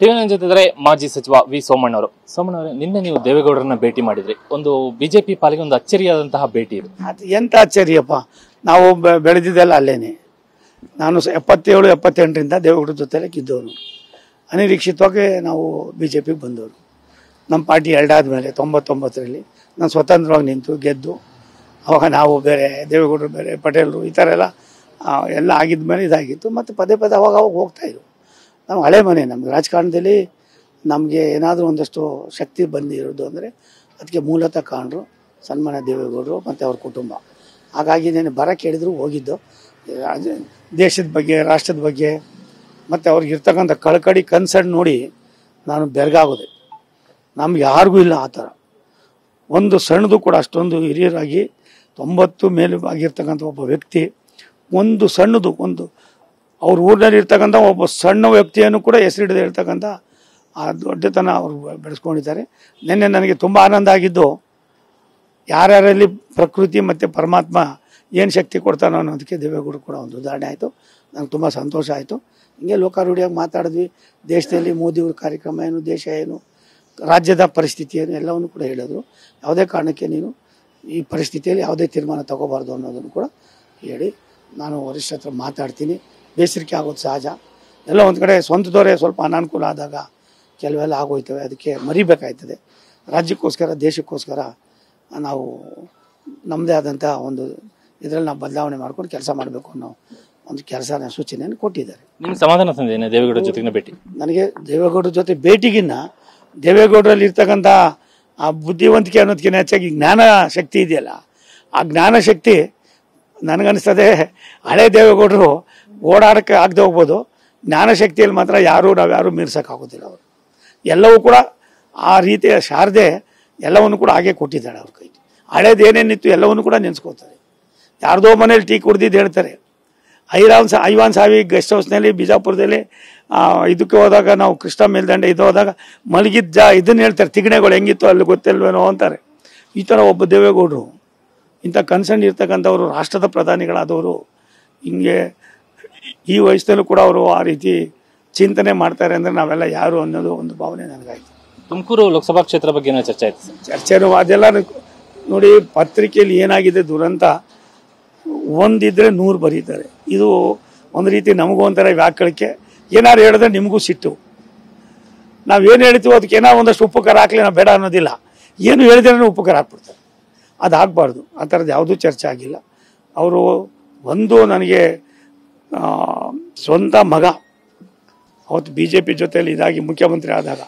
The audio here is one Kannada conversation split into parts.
ಟಿವಿ9 ಜೊತೆ ಮಾಜಿ ಸಚಿವ ವಿ ಸೋಮಣ್ಣವರು. ಸೋಮಣ್ಣವರೇ, ನಿನ್ನೆ ನೀವು ದೇವೇಗೌಡರನ್ನ ಭೇಟಿ ಮಾಡಿದ್ರಿ. ಒಂದು ಬಿಜೆಪಿ ಪಾಲಿಗೆ ಒಂದು ಅಚ್ಚರಿಯಾದಂತಹ ಭೇಟಿ ಇದು. ಅದು ಎಂತ ಅಚ್ಚರಿಯಪ್ಪ, ನಾವು ಬೆಳೆದಿದ್ದೆಲ್ಲ ಅಲ್ಲೇನೆ. ನಾನು 77-78ರಿಂದ ದೇವೇಗೌಡರ ಜೊತೆಲೆ ಇದ್ದವನು. ಅನಿರೀಕ್ಷಿತವಾಗಿ ನಾವು BJPಗೆ ಬಂದವರು. ನಮ್ಮ ಪಾರ್ಟಿ ಎರಡಾದ ಮೇಲೆ 99ರಲ್ಲಿ ನಾನು ಸ್ವತಂತ್ರವಾಗಿ ನಿಂತು ಗೆದ್ದು, ಅವಾಗ ನಾವು ಬೇರೆ, ದೇವೇಗೌಡರು ಬೇರೆ, ಪಟೇಲರು ಈ ಥರ ಎಲ್ಲ ಆಗಿದ ಮೇಲೆ ಇದಾಗಿತ್ತು. ಮತ್ತು ಪದೇ ಅವಾಗ ಹೋಗ್ತಾಯಿದ್ರು. ನಾವು ಹಳೆ ಮನೆ, ನಮ್ಗೆ ರಾಜಕಾರಣದಲ್ಲಿ ನಮಗೆ ಏನಾದರೂ ಒಂದಷ್ಟು ಶಕ್ತಿ ಬಂದಿರೋದು ಅಂದರೆ ಅದಕ್ಕೆ ಮೂಲತಃ ಕಾರಣರು ಸನ್ಮಾನ್ಯ ದೇವೇಗೌಡರು ಮತ್ತು ಅವ್ರ ಕುಟುಂಬ. ಹಾಗಾಗಿ ನಾನು ಬರೋಕ್ಕೆ ಹೇಳಿದ್ರು ಹೋಗಿದ್ದು. ದೇಶದ ಬಗ್ಗೆ, ರಾಷ್ಟ್ರದ ಬಗ್ಗೆ ಮತ್ತು ಅವ್ರಿಗೆ ಇರ್ತಕ್ಕಂಥ ಕಳಕಳಿ ಕನ್ಸರ್ನ್ ನೋಡಿ ನಾನು ಬೆರಗಾಗೋದೆ. ನಮ್ಗೆ ಯಾರಿಗೂ ಇಲ್ಲ ಆ ಥರ ಒಂದು ಸಣ್ಣದು ಕೂಡ. ಅಷ್ಟೊಂದು ಹಿರಿಯರಾಗಿ 90 ಮೇಲೆ ಆಗಿರ್ತಕ್ಕಂಥ ಒಬ್ಬ ವ್ಯಕ್ತಿ, ಒಂದು ಸಣ್ಣದು, ಒಂದು ಅವ್ರ ಊರಿನಲ್ಲಿ ಇರ್ತಕ್ಕಂಥ ಒಬ್ಬ ಸಣ್ಣ ವ್ಯಕ್ತಿಯನ್ನು ಕೂಡ ಹೆಸರಿಡದೆ ಇರ್ತಕ್ಕಂಥ ಆ ದೊಡ್ಡತನ ಅವರು ಬೆಳೆಸ್ಕೊಂಡಿದ್ದಾರೆ. ನಿನ್ನೆ ನನಗೆ ತುಂಬ ಆನಂದ ಆಗಿದ್ದು, ಯಾರ್ಯಾರಲ್ಲಿ ಪ್ರಕೃತಿ ಮತ್ತು ಪರಮಾತ್ಮ ಏನು ಶಕ್ತಿ ಕೊಡ್ತಾನೋ ಅನ್ನೋದಕ್ಕೆ ದೇವೇಗೌಡರು ಕೂಡ ಒಂದು ಉದಾಹರಣೆ ಆಯಿತು. ನಂಗೆ ತುಂಬ ಸಂತೋಷ ಆಯಿತು. ಹಿಂಗೆ ಲೋಕಾರೂಢಿಯಾಗಿ ಮಾತಾಡಿದ್ವಿ. ದೇಶದಲ್ಲಿ ಮೋದಿಯವ್ರ ಕಾರ್ಯಕ್ರಮ ಏನು, ದೇಶ ಏನು, ರಾಜ್ಯದ ಪರಿಸ್ಥಿತಿ ಏನು ಎಲ್ಲವನ್ನು ಕೂಡ ಹೇಳಿದ್ರು. ಯಾವುದೇ ಕಾರಣಕ್ಕೆ ನೀನು ಈ ಪರಿಸ್ಥಿತಿಯಲ್ಲಿ ಯಾವುದೇ ತೀರ್ಮಾನ ತಗೋಬಾರ್ದು ಅನ್ನೋದನ್ನು ಕೂಡ ಹೇಳಿ, ನಾನು ವರಿಷ್ಠರ ಹತ್ರ ಮಾತಾಡ್ತೀನಿ. ಬೇಸರಿಕೆ ಆಗೋದು ಸಹಜ. ಎಲ್ಲ ಒಂದು ಕಡೆ ಸ್ವಂತದವರೇ ಸ್ವಲ್ಪ ಅನಾನುಕೂಲ ಆದಾಗ ಕೆಲವೆಲ್ಲ ಆಗೋಯ್ತವೆ, ಅದಕ್ಕೆ ಮರಿಬೇಕಾಯ್ತದೆ. ರಾಜ್ಯಕ್ಕೋಸ್ಕರ, ದೇಶಕ್ಕೋಸ್ಕರ ನಾವು ನಮ್ಮದೇ ಆದಂಥ ಒಂದು ಇದರಲ್ಲಿ ನಾವು ಬದಲಾವಣೆ ಮಾಡ್ಕೊಂಡು ಕೆಲಸ ಮಾಡಬೇಕು ಅನ್ನೋ ಒಂದು ಕೆಲಸನ ಸೂಚನೆಯನ್ನು ಕೊಟ್ಟಿದ್ದಾರೆ. ನಿಮ್ಗೆ ಸಮಾಧಾನ ತಂದೇನೆ ದೇವೇಗೌಡರ ಜೊತೆಗಿನ ಭೇಟಿ? ನನಗೆ ದೇವೇಗೌಡರ ಜೊತೆ ಭೇಟಿಗಿನ್ನ ದೇವೇಗೌಡರಲ್ಲಿ ಇರ್ತಕ್ಕಂಥ ಆ ಬುದ್ಧಿವಂತಿಕೆ ಅನ್ನೋದಕ್ಕಿಂತ ಹೆಚ್ಚಾಗಿ ಜ್ಞಾನ ಶಕ್ತಿ ಇದೆಯಲ್ಲ, ಆ ಜ್ಞಾನ ಶಕ್ತಿ ನನಗನ್ನಿಸ್ತದೆ ಹಳೆ ದೇವೇಗೌಡರು ಓಡಾಡೋಕ್ಕೆ ಆಗದೆ ಹೋಗ್ಬೋದು. ಜ್ಞಾನ ಶಕ್ತಿಯಲ್ಲಿ ಮಾತ್ರ ನಾವ್ಯಾರೂ ಮೀರ್ಸೋಕ್ಕಾಗೋದಿಲ್ಲ. ಅವರು ಎಲ್ಲವೂ ಕೂಡ ಆ ರೀತಿಯ ಶಾರದೆ ಎಲ್ಲವನ್ನು ಕೂಡ ಹಾಗೆ ಕೊಟ್ಟಿದ್ದಾಳೆ ಅವ್ರ ಕೈಗೆ. ಹಳೇದು ಏನೇನಿತ್ತು ಎಲ್ಲವನ್ನು ಕೂಡ ನೆನೆಸ್ಕೋತಾರೆ. ಯಾರ್ದೋ ಮನೇಲಿ ಟೀ ಕುಡ್ದಿದ್ದು ಹೇಳ್ತಾರೆ. ಐವಾನ್ ಸಾವಿ ಗೆಸ್ಟ್ ಹೌಸ್ನಲ್ಲಿ ಬಿಜಾಪುರದಲ್ಲಿ ಇದಕ್ಕೆ ಹೋದಾಗ, ನಾವು ಕೃಷ್ಣ ಮೇಲ್ದಂಡೆ ಇದು ಹೋದಾಗ ಮಲಗಿದ್ದ ಇದನ್ನು ಹೇಳ್ತಾರೆ, ತಿಗಣೆಗಳು ಹೆಂಗಿತ್ತು ಅಲ್ಲಿ ಗೊತ್ತಿಲ್ವೇನೋ ಅಂತಾರೆ. ಈ ಥರ ಒಬ್ಬ ದೇವೇಗೌಡರು, ಇಂಥ ಕನ್ಸರ್ನ್ ಇರ್ತಕ್ಕಂಥವ್ರು, ರಾಷ್ಟ್ರದ ಪ್ರಧಾನಿಗಳಾದವರು ಹಿಂಗೆ ಈ ವಯಸ್ಸಲ್ಲೂ ಕೂಡ ಅವರು ಆ ರೀತಿ ಚಿಂತನೆ ಮಾಡ್ತಾರೆ ಅಂದರೆ ನಾವೆಲ್ಲ ಯಾರು ಅನ್ನೋದು ಒಂದು ಭಾವನೆ ನನಗಾಯ್ತು. ತುಮಕೂರು ಲೋಕಸಭಾ ಕ್ಷೇತ್ರ ಬಗ್ಗೆ ಏನೋ ಚರ್ಚೆ ಆಯ್ತು? ಚರ್ಚೆನೂ ಅದೆಲ್ಲ ನೋಡಿ, ಪತ್ರಿಕೆಯಲ್ಲಿ ಏನಾಗಿದೆ ದುರಂತ, ಒಂದಿದ್ರೆ 100 ಬರೀತಾರೆ. ಇದು ಒಂದು ರೀತಿ ನಮಗೂ ಒಂಥರ ವ್ಯಾಕಳಕ್ಕೆ. ಏನಾರು ಹೇಳಿದ್ರೆ ನಿಮಗೂ ಸಿಟ್ಟು. ನಾವೇನು ಹೇಳ್ತೀವೋ ಅದಕ್ಕೆ ಏನೋ ಒಂದಷ್ಟು ಉಪ್ಪು ಖಾರ ಹಾಕ್ಲಿ, ನಾವು ಬೇಡ ಅನ್ನೋದಿಲ್ಲ. ಏನು ಹೇಳಿದ್ರೆ ಉಪ್ಪು ಖಾರ ಹಾಕ್ಬಿಡ್ತಾರೆ. ಅದು ಆಗಬಾರ್ದು. ಆ ಥರದ್ದು ಯಾವುದೂ ಚರ್ಚೆ ಆಗಿಲ್ಲ. ಅವರು ಒಂದು ನನಗೆ ಸ್ವಂತ ಮಗ ಅವತ್ತು BJP ಜೊತೆಯಲ್ಲಿ ಇದಾಗಿ ಮುಖ್ಯಮಂತ್ರಿ ಆದಾಗ,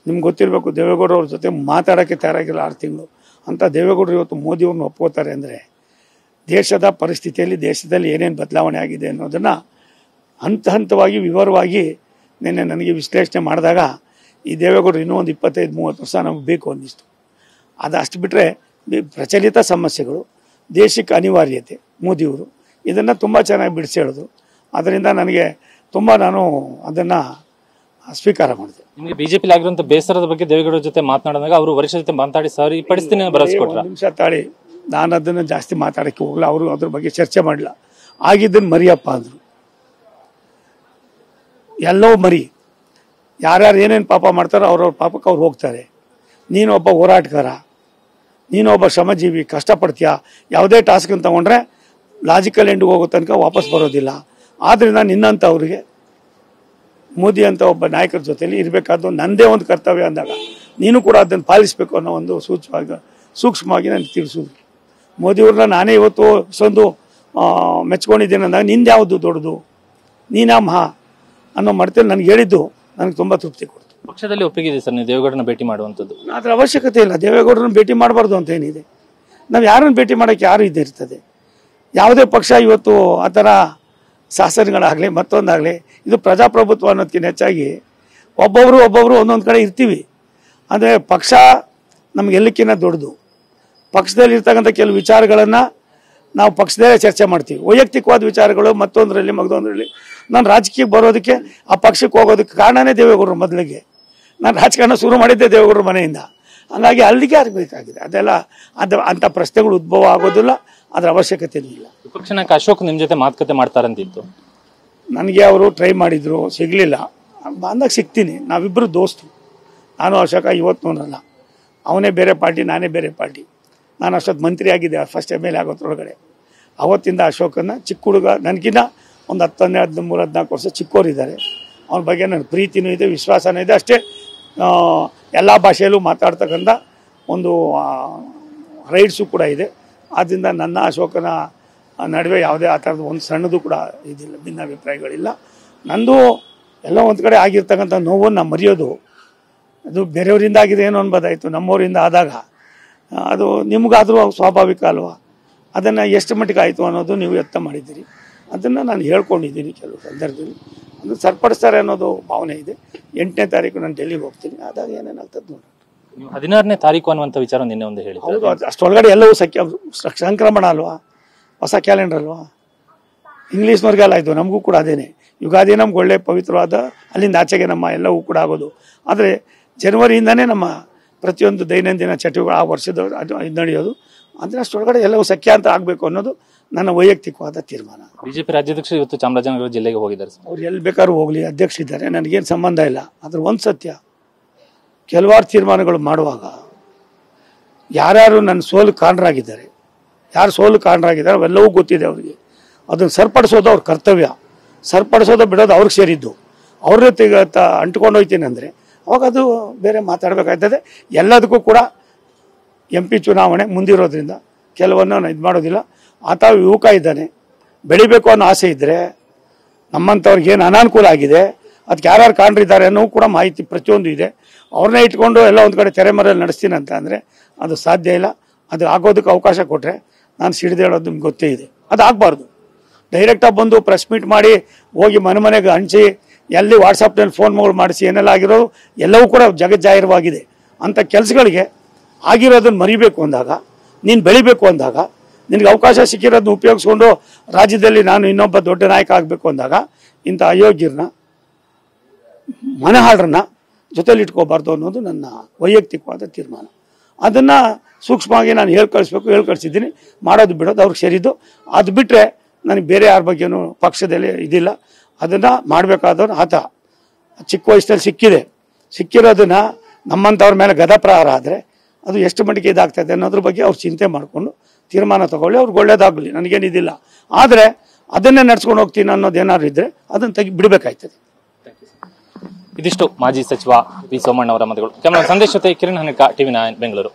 ನಿಮ್ಗೆ ಗೊತ್ತಿರಬೇಕು, ದೇವೇಗೌಡರು ಅವ್ರ ಜೊತೆ ಮಾತಾಡೋಕ್ಕೆ ತಯಾರಾಗಿಲ್ಲ 6 ತಿಂಗಳು ಅಂತ. ದೇವೇಗೌಡರು ಇವತ್ತು ಮೋದಿಯವ್ರನ್ನ ಒಪ್ಕೋತಾರೆ ಅಂದರೆ ದೇಶದ ಪರಿಸ್ಥಿತಿಯಲ್ಲಿ, ದೇಶದಲ್ಲಿ ಏನೇನು ಬದಲಾವಣೆ ಆಗಿದೆ ಅನ್ನೋದನ್ನು ಹಂತವಾಗಿ ವಿವರವಾಗಿ ನಿನ್ನೆ ನನಗೆ ವಿಶ್ಲೇಷಣೆ ಮಾಡಿದಾಗ ಈ ದೇವೇಗೌಡರು ಇನ್ನೂ ಒಂದು 25-30 ವರ್ಷ ನಮಗೆ ಬೇಕು ಅನ್ನಿಸ್ತು. ಅದು ಅಷ್ಟು ಬಿಟ್ಟರೆ ಪ್ರಚಲಿತ ಸಮಸ್ಯೆಗಳು, ದೇಶಕ್ಕೆ ಅನಿವಾರ್ಯತೆ, ಮೋದಿಯವರು ಇದನ್ನು ತುಂಬ ಚೆನ್ನಾಗಿ ಬಿಡಿಸಿ ಹೇಳಿದ್ರು. ಅದರಿಂದ ನನಗೆ ತುಂಬ, ನಾನು ಅದನ್ನು ಸ್ವೀಕಾರ ಮಾಡಿದೆ. ನಿಮಗೆ BJP ಆಗಿರುವಂಥ ಬೇಸರದ ಬಗ್ಗೆ ದೇವೇಗೌಡರ ಜೊತೆ ಮಾತನಾಡಿದಾಗ ಅವರು ವರಿಷ್ಠರ ಜೊತೆ ಮಾತಾಡಿ ಸರಿಪಡಿಸ್ತೀನಿ ಭರವಸೆ ಕೊಟ್ಟರು. ನಿಮಿಷ ತಾಳಿ, ನಾನು ಅದನ್ನು ಜಾಸ್ತಿ ಮಾತಾಡೋಕ್ಕೆ ಹೋಗಲ್ಲ. ಅವರು ಅದ್ರ ಬಗ್ಗೆ ಚರ್ಚೆ ಮಾಡಲಿಲ್ಲ. ಆಗಿದ್ದನ್ನು ಮರಿಯಪ್ಪ ಅಂದರು. ಎಲ್ಲವೂ ಮರಿ. ಯಾರ್ಯಾರು ಏನೇನು ಪಾಪ ಮಾಡ್ತಾರೋ ಅವ್ರವ್ರ ಪಾಪಕ್ಕೆ ಅವ್ರು ಹೋಗ್ತಾರೆ. ನೀನು ಒಬ್ಬ ಹೋರಾಟಗಾರ, ನೀನು ಒಬ್ಬ ಶ್ರಮಜೀವಿ, ಕಷ್ಟಪಡ್ತೀಯ. ಯಾವುದೇ ಟಾಸ್ಕನ್ನು ತೊಗೊಂಡ್ರೆ ಲಾಜಿಕಲ್ ಎಂಡಿಗೆ ಹೋಗೋ ತನಕ ವಾಪಸ್ ಬರೋದಿಲ್ಲ. ಆದ್ದರಿಂದ ನಿನ್ನಂಥ ಅವರಿಗೆ, ಮೋದಿ ಅಂತ ಒಬ್ಬ ನಾಯಕರ ಜೊತೆಯಲ್ಲಿ ಇರಬೇಕಾದ್ದು ನನ್ನದೇ ಒಂದು ಕರ್ತವ್ಯ ಅಂದಾಗ ನೀನು ಕೂಡ ಅದನ್ನು ಪಾಲಿಸಬೇಕು ಅನ್ನೋ ಒಂದು ಸೂಕ್ಷ್ಮವಾಗಿ ನನಗೆ ತಿಳಿಸೋದು. ಮೋದಿಯವ್ರನ್ನ ನಾನೇ ಇವತ್ತು ಇಷ್ಟೊಂದು ಮೆಚ್ಕೊಂಡಿದ್ದೇನೆ ಅಂದಾಗ ನಿಂದು ಯಾವುದು ದೊಡ್ಡದು, ನೀನಾ ಮಹಾ ಅನ್ನೋ ಮಟ್ಟದಲ್ಲಿ ನನಗೆ ಹೇಳಿದ್ದು ನನಗೆ ತುಂಬ ತೃಪ್ತಿ ಕೊಡ್ತು. ಪಕ್ಷದಲ್ಲಿ ಒಪ್ಪಿಗೆ ಇದೆ ಸರ್ ನೀವು ದೇವೇಗೌಡರನ್ನ ಭೇಟಿ ಮಾಡುವಂಥದ್ದು? ಅದರ ಅವಶ್ಯಕತೆ ಇಲ್ಲ. ದೇವೇಗೌಡರನ್ನ ಭೇಟಿ ಮಾಡಬಾರ್ದು ಅಂತ ಏನಿದೆ? ನಾವು ಯಾರನ್ನು ಭೇಟಿ ಮಾಡೋಕ್ಕೆ ಯಾರು ಇದ್ದಿರ್ತದೆ? ಯಾವುದೇ ಪಕ್ಷ ಇವತ್ತು ಆ ಥರ ಶಾಸನಗಳಾಗಲಿ ಮತ್ತೊಂದಾಗಲಿ, ಇದು ಪ್ರಜಾಪ್ರಭುತ್ವ ಅನ್ನೋದಕ್ಕಿಂತ ಹೆಚ್ಚಾಗಿ ಒಬ್ಬೊಬ್ಬರು ಒಂದೊಂದು ಕಡೆ ಇರ್ತೀವಿ. ಅಂದರೆ ಪಕ್ಷ ನಮ್ಗೆ ಎಲ್ಲಕ್ಕಿಂತ ದೊಡ್ಡದು. ಪಕ್ಷದಲ್ಲಿ ಇರ್ತಕ್ಕಂಥ ಕೆಲವು ವಿಚಾರಗಳನ್ನು ನಾವು ಪಕ್ಷದಲ್ಲೇ ಚರ್ಚೆ ಮಾಡ್ತೀವಿ. ವೈಯಕ್ತಿಕವಾದ ವಿಚಾರಗಳು ಮತ್ತೊಂದರಲ್ಲಿ ಮಗದೊಂದರಲ್ಲಿ. ನಾನು ರಾಜಕೀಯಕ್ಕೆ ಬರೋದಕ್ಕೆ, ಆ ಪಕ್ಷಕ್ಕೆ ಹೋಗೋದಕ್ಕೆ ಕಾರಣನೇ ದೇವೇಗೌಡರು. ಮೊದಲಿಗೆ ನಾನು ರಾಜಕಾರಣ ಶುರು ಮಾಡಿದ್ದೆ ದೇವೇಗೌಡರ ಮನೆಯಿಂದ. ಹಾಗಾಗಿ ಅಲ್ಲಿಗೆ ಆಗಬೇಕಾಗಿದೆ. ಅದೆಲ್ಲ ಅಂಥ ಪ್ರಶ್ನೆಗಳು ಉದ್ಭವ ಆಗೋದಿಲ್ಲ. ಅದರ ಅವಶ್ಯಕತೆಯೂ ಇಲ್ಲ. ವಿಪಕ್ಷ ನಾಯಕ ಅಶೋಕ್ ನಿಮ್ಮ ಜೊತೆ ಮಾತುಕತೆ ಮಾಡ್ತಾರಂತಿತ್ತು. ನನಗೆ ಅವರು ಟ್ರೈ ಮಾಡಿದರು, ಸಿಗಲಿಲ್ಲ. ಅಂದಾಗ ಸಿಗ್ತೀನಿ. ನಾವಿಬ್ಬರು ದೋಸ್ತು. ನಾನು ಅಶೋಕ ಇವತ್ತಿನವನಲ್ಲ. ಅವನೇ ಬೇರೆ ಪಾರ್ಟಿ, ನಾನೇ ಬೇರೆ ಪಾರ್ಟಿ. ನಾನು ಅಷ್ಟೊತ್ತು ಮಂತ್ರಿ ಆಗಿದ್ದೆ ಫಸ್ಟ್ MLA ಆಗೋದ್ರೊಳಗಡೆ. ಅವತ್ತಿಂದ ಅಶೋಕನ ಚಿಕ್ಕ ಹುಡುಗ, ನನಗಿನ್ನ ಒಂದು 13 ವರ್ಷ ಚಿಕ್ಕವರಿದ್ದಾರೆ. ಅವನ ಬಗ್ಗೆ ನನ್ನ ಪ್ರೀತಿನೂ ಇದೆ, ವಿಶ್ವಾಸನೂ ಇದೆ. ಅಷ್ಟೇ ಎಲ್ಲ ಭಾಷೆಯಲ್ಲೂ ಮಾತಾಡ್ತಕ್ಕಂಥ ಒಂದು ರೈಟ್ಸು ಕೂಡ ಇದೆ. ಆದ್ದರಿಂದ ನನ್ನ ಅಶೋಕನ ನಡುವೆ ಯಾವುದೇ ಆ ಥರದ್ದು ಒಂದು ಸಣ್ಣದು ಕೂಡ ಇದಿಲ್ಲ, ಭಿನ್ನಾಭಿಪ್ರಾಯಗಳಿಲ್ಲ. ನಂದು ಎಲ್ಲ ಒಂದು ಕಡೆ ಆಗಿರ್ತಕ್ಕಂಥ ನೋವನ್ನು ಮರೆಯೋದು, ಅದು ಬೇರೆಯವರಿಂದ ಆಗಿದೆ ಏನೋ ಅನ್ಬೋದಾಯಿತು. ನಮ್ಮವರಿಂದ ಆದಾಗ ಅದು ನಿಮಗಾದರೂ ಸ್ವಾಭಾವಿಕ ಅಲ್ವಾ. ಅದನ್ನು ಎಷ್ಟು ಮಟ್ಟಿಗೆ ಆಯಿತು ಅನ್ನೋದು ನೀವು ಯತ್ನ ಮಾಡಿದ್ದೀರಿ. ಅದನ್ನು ನಾನು ಹೇಳ್ಕೊಂಡಿದ್ದೀನಿ ಕೆಲವು ಸಂದರ್ಭದಲ್ಲಿ. ಅದು ಸರಿಪಡಿಸ್ತಾರೆ ಅನ್ನೋದು ಭಾವನೆ ಇದೆ. 8ನೇ ತಾರೀಕು ನಾನು ಡೆಲ್ಲಿಗೆ ಹೋಗ್ತೀನಿ. ಆದಾಗ ಏನೇನಾಗ್ತದೆ ನೋಡಿ. 16ನೇ ತಾರೀಕು ಅನ್ನುವಂಥ ವಿಚಾರ ನಿನ್ನೆ ಒಂದು ಹೇಳಿ. ಹೌದು, ಅಷ್ಟೊಳಗಡೆ ಎಲ್ಲವೂ ಸಂಕ್ರಮಣ ಅಲ್ವಾ, ಹೊಸ ಕ್ಯಾಲೆಂಡರ್ ಅಲ್ವಾ. ಇಂಗ್ಲೀಷ್ನವ್ರಿಗೆಲ್ಲ ಆಯಿತು, ನಮಗೂ ಕೂಡ ಅದೇನೆ. ಯುಗಾದಿ ನಮ್ಗೆ ಒಳ್ಳೆ ಪವಿತ್ರವಾದ, ಅಲ್ಲಿಂದ ಆಚೆಗೆ ನಮ್ಮ ಎಲ್ಲವೂ ಕೂಡ ಆಗೋದು. ಆದರೆ ಜನವರಿಯಿಂದನೇ ನಮ್ಮ ಪ್ರತಿಯೊಂದು ದೈನಂದಿನ ಚಟುವಟಿಕೆ ಆ ವರ್ಷದ ಅದು ನಡೆಯೋದು. ಅಂದರೆ ಅಷ್ಟೊಳಗಡೆ ಎಲ್ಲವೂ ಸಖ್ಯ ಅಂತ ಆಗಬೇಕು ಅನ್ನೋದು ನನ್ನ ವೈಯಕ್ತಿಕವಾದ ತೀರ್ಮಾನ. ಬಿಜೆಪಿ ರಾಜ್ಯಾಧ್ಯಕ್ಷರು ಇವತ್ತು ಚಾಮರಾಜನಗರ ಜಿಲ್ಲೆಗೆ ಹೋಗಿದ್ದಾರೆ. ಅವ್ರು ಎಲ್ಲಿ ಬೇಕಾದ್ರೂ ಹೋಗಲಿ, ಅಧ್ಯಕ್ಷರಿದ್ದಾರೆ, ನನಗೇನು ಸಂಬಂಧ ಇಲ್ಲ. ಆದರೆ ಒಂದು ಸತ್ಯ, ಕೆಲವಾರು ತೀರ್ಮಾನಗಳು ಮಾಡುವಾಗ ಯಾರ್ಯಾರು ನನ್ನ ಸೋಲು ಕಾರಣರಾಗಿದ್ದಾರೆ, ಯಾರು ಸೋಲು ಕಾರಣರಾಗಿದ್ದಾರೆ ಅವೆಲ್ಲವೂ ಗೊತ್ತಿದೆ ಅವರಿಗೆ. ಅದನ್ನು ಸರಿಪಡಿಸೋದು ಅವ್ರ ಕರ್ತವ್ಯ. ಸರಿಪಡಿಸೋದು ಬಿಡೋದು ಅವ್ರಿಗೆ ಸೇರಿದ್ದು. ಅವ್ರ ಅಂಟ್ಕೊಂಡು ಹೋಗ್ತೀನಿ ಅಂದರೆ ಅವಾಗ ಅದು ಬೇರೆ ಮಾತಾಡಬೇಕಾಗ್ತದೆ. ಎಲ್ಲದಕ್ಕೂ ಕೂಡ MP ಚುನಾವಣೆ ಮುಂದಿರೋದ್ರಿಂದ ಕೆಲವನ್ನು ನಾನು ಇದು ಮಾಡೋದಿಲ್ಲ. ಆತ ಯುವಕ ಇದ್ದಾನೆ, ಬೆಳಿಬೇಕು ಅನ್ನೋ ಆಸೆ ಇದ್ದರೆ, ನಮ್ಮಂಥವ್ರಿಗೆ ಏನು ಅನಾನುಕೂಲ ಆಗಿದೆ, ಅದಕ್ಕೆ ಯಾರ್ಯಾರು ಕಾಣ್ರಿದ್ದಾರೆ ಅನ್ನೋ ಕೂಡ ಮಾಹಿತಿ ಪ್ರತಿಯೊಂದು ಇದೆ. ಅವ್ರನ್ನೇ ಇಟ್ಕೊಂಡು ಎಲ್ಲ ಒಂದು ಕಡೆ ತೆರೆಮರೆಯಲ್ಲಿ ನಡೆಸ್ತೀನಿ ಅಂತ ಅಂದರೆ ಅದು ಸಾಧ್ಯ ಇಲ್ಲ. ಅದು ಆಗೋದಕ್ಕೆ ಅವಕಾಶ ಕೊಟ್ಟರೆ ನಾನು ಸಿಡಿದೇಳೋದು ನಿಮ್ಗೆ ಗೊತ್ತೇ ಇದೆ. ಅದು ಆಗಬಾರ್ದು. ಡೈರೆಕ್ಟಾಗಿ ಬಂದು ಪ್ರೆಸ್ ಮೀಟ್ ಮಾಡಿ ಹೋಗಿ ಮನೆಗೆ ಹಂಚಿ ಎಲ್ಲಿ ವಾಟ್ಸಪ್ನಲ್ಲಿ ಫೋನ್ಗಳು ಮಾಡಿಸಿ ಏನೆಲ್ಲ ಆಗಿರೋದು ಎಲ್ಲವೂ ಕೂಡ ಜಗಜ್ಜಾಹಿರವಾಗಿದೆ. ಅಂಥ ಕೆಲಸಗಳಿಗೆ ಆಗಿರೋದನ್ನು ಮರಿಬೇಕು ಅಂದಾಗ, ನೀನು ಬೆಳಿಬೇಕು ಅಂದಾಗ, ನಿನಗೆ ಅವಕಾಶ ಸಿಕ್ಕಿರೋದನ್ನ ಉಪಯೋಗಿಸ್ಕೊಂಡು ರಾಜ್ಯದಲ್ಲಿ ನಾನು ಇನ್ನೊಬ್ಬ ದೊಡ್ಡ ನಾಯಕ ಆಗಬೇಕು ಅಂದಾಗ ಇಂಥ ಅಯೋಗ್ಯರನ್ನ, ಮನಹಾಳರನ್ನ ಜೊತೆಲಿ ಇಟ್ಕೋಬಾರ್ದು ಅನ್ನೋದು ನನ್ನ ವೈಯಕ್ತಿಕವಾದ ತೀರ್ಮಾನ. ಅದನ್ನು ಸೂಕ್ಷ್ಮವಾಗಿ ನಾನು ಹೇಳ್ಕಳಿಸಿದ್ದೀನಿ. ಮಾಡೋದು ಬಿಡೋದು ಅವ್ರಿಗೆ ಸೇರಿದ್ದು. ಅದು ಬಿಟ್ಟರೆ ನನಗೆ ಬೇರೆ ಯಾರ ಬಗ್ಗೆನೂ ಪಕ್ಷದಲ್ಲಿ ಇದಿಲ್ಲ. ಅದನ್ನು ಮಾಡಬೇಕಾದವ್ರು ಆತ ಚಿಕ್ಕ ವಯಸ್ಸಲ್ಲಿ ಸಿಕ್ಕಿರೋದನ್ನ ನಮ್ಮಂಥವ್ರ ಮೇಲೆ ಗದಪ್ರಹಾರ ಆದರೆ ಅದು ಎಷ್ಟು ಮಟ್ಟಿಗೆ ಇದಾಗ್ತದೆ ಅನ್ನೋದ್ರ ಬಗ್ಗೆ ಅವ್ರು ಚಿಂತೆ ಮಾಡಿಕೊಂಡು ತೀರ್ಮಾನ ತಗೊಳ್ಳಿ. ಅವ್ರಿಗೆ ಒಳ್ಳೇದಾಗಲಿ, ನನಗೇನಿದಿಲ್ಲ. ಆದರೆ ಅದನ್ನೇ ನಡ್ಸ್ಕೊಂಡು ಹೋಗ್ತೀನಿ ಅನ್ನೋದೇನಾದ್ರು ಇದ್ದರೆ ಅದನ್ನು ಬಿಡಬೇಕಾಯ್ತದೆ. ಇದಿಷ್ಟು ಮಾಜಿ ಸಚಿವ ವಿ ಸೋಮಣ್ಣ ಅವರ ಮಾತುಗಳು. ಕ್ಯಾಮರಾ ಸಂದೇಶ್ ಜೊತೆ ಕಿರಣ್ ಹನಕ, TV9 ಬೆಂಗಳೂರು.